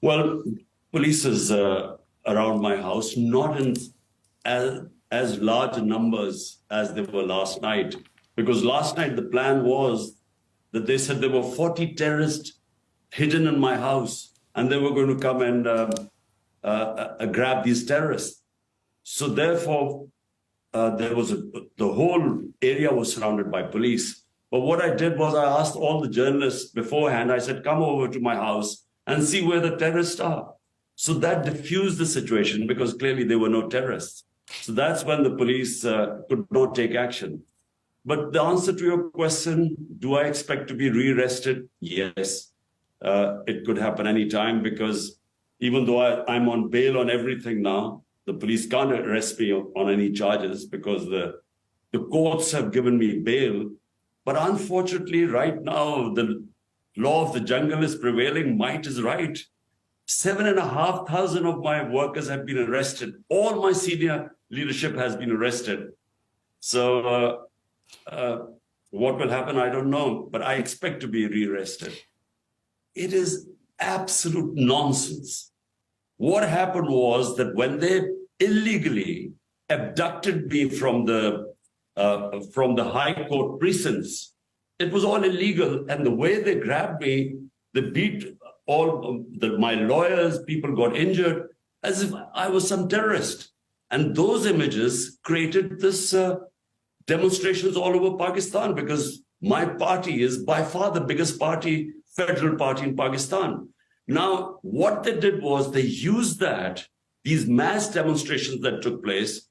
Well, police is around my house, not in as large numbers as they were last night, because last night the plan was that they said there were 40 terrorists hidden in my house, and they were going to come and grab these terrorists. So therefore, the whole area was surrounded by police. But what I did was I asked all the journalists beforehand, I said, come over to my house and see where the terrorists are. So that diffused the situation because clearly there were no terrorists. So that's when the police could not take action. But the answer to your question, do I expect to be rearrested? Yes, it could happen anytime because even though I'm on bail on everything now, the police can't arrest me on any charges because the courts have given me bail. But unfortunately, right now, the law of the jungle is prevailing. Might is right. 7,500 of my workers have been arrested. All my senior leadership has been arrested. So what will happen, I don't know, but I expect to be rearrested. It is absolute nonsense. What happened was that when they illegally abducted me from the High Court precincts, it was all illegal. And the way they grabbed me, they beat my lawyers, people got injured as if I was some terrorist. And those images created this demonstrations all over Pakistan because my party is by far the biggest party, federal party in Pakistan. Now, what they did was they used these mass demonstrations that took place,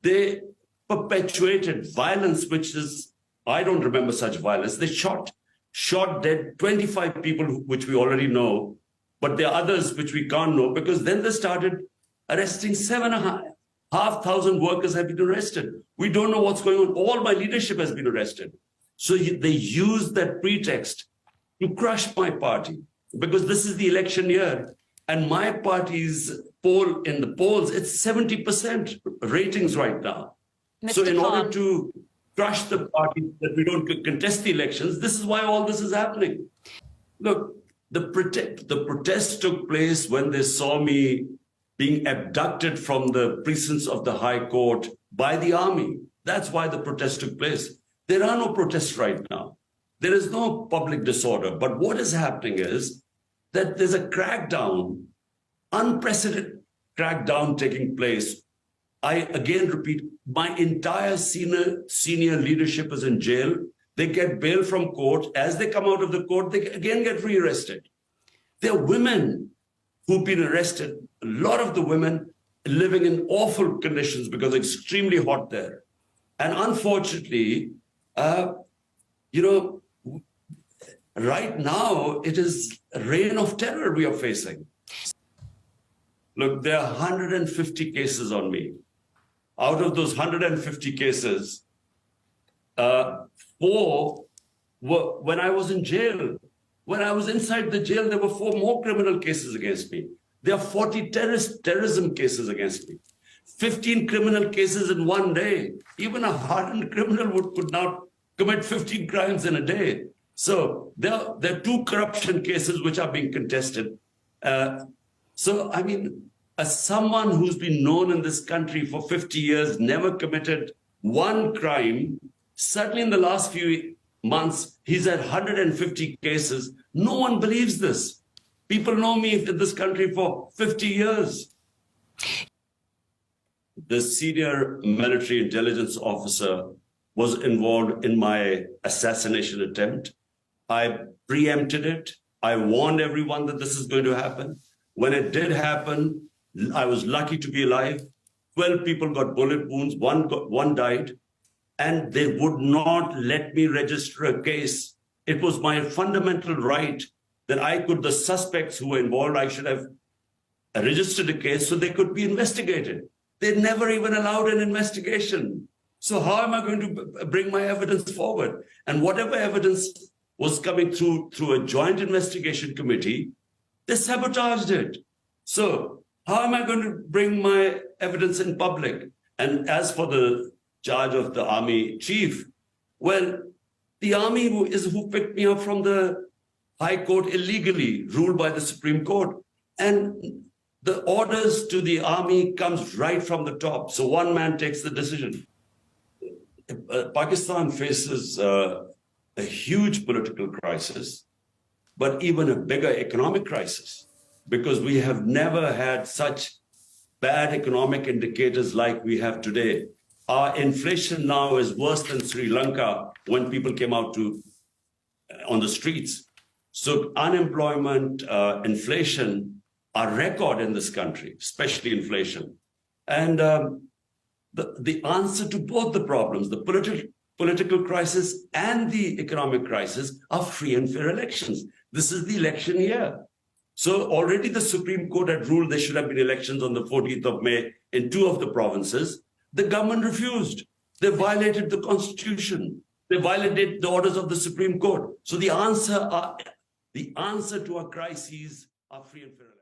they perpetuated violence, which is, I don't remember such violence. They shot dead 25 people, which we already know, but there are others which we can't know because then they started arresting 7,500 workers have been arrested. We don't know what's going on. All my leadership has been arrested. So they used that pretext to crush my party because this is the election year and my party's poll in the polls, it's 70% ratings right now. Mr. So in Khan, order to crush the party that we don't contest the elections, this is why all this is happening. Look, the protests took place when they saw me being abducted from the precincts of the High Court by the army. That's why the protests took place. There are no protests right now. There is no public disorder. But what is happening is that there's a crackdown, unprecedented crackdown taking place. I again repeat, my entire senior leadership is in jail. They get bail from court. As they come out of the court, they again get rearrested. There are women who've been arrested. A lot of the women living in awful conditions because it's extremely hot there. And unfortunately, right now, it is a reign of terror we are facing. Look, there are 150 cases on me. Out of those 150 cases, 4 were when I was in jail. When I was inside the jail, there were 4 more criminal cases against me. There are 40 terrorism cases against me. 15 criminal cases in one day. Even a hardened criminal could not commit 15 crimes in a day. So there are 2 corruption cases which are being contested. So, I mean, as someone who's been known in this country for 50 years, never committed one crime, certainly in the last few months, he's had 150 cases. No one believes this. People know me in this country for 50 years. The senior military intelligence officer was involved in my assassination attempt. I preempted it. I warned everyone that this is going to happen. When it did happen, I was lucky to be alive. 12 people got bullet wounds, one died, and they would not let me register a case. It was my fundamental right that the suspects who were involved, I should have registered a case so they could be investigated. They never even allowed an investigation. So how am I going to bring my evidence forward? And whatever evidence was coming through a joint investigation committee, they sabotaged it. So how am I going to bring my evidence in public? And as for the charge of the army chief, well, the army who picked me up from the High Court illegally, ruled by the Supreme Court. And the orders to the army comes right from the top. So one man takes the decision. Pakistan faces a huge political crisis, but even a bigger economic crisis, because we have never had such bad economic indicators like we have today. Our inflation now is worse than Sri Lanka when people came out on the streets. So unemployment, inflation are record in this country, especially inflation. And the answer to both the problems, the political crisis and the economic crisis, are free and fair elections. This is the election year. So already the Supreme Court had ruled there should have been elections on the 14th of May in 2 of the provinces. The government refused. They violated the constitution. They violated the orders of the Supreme Court. So the answer to our crises are free and fair elections.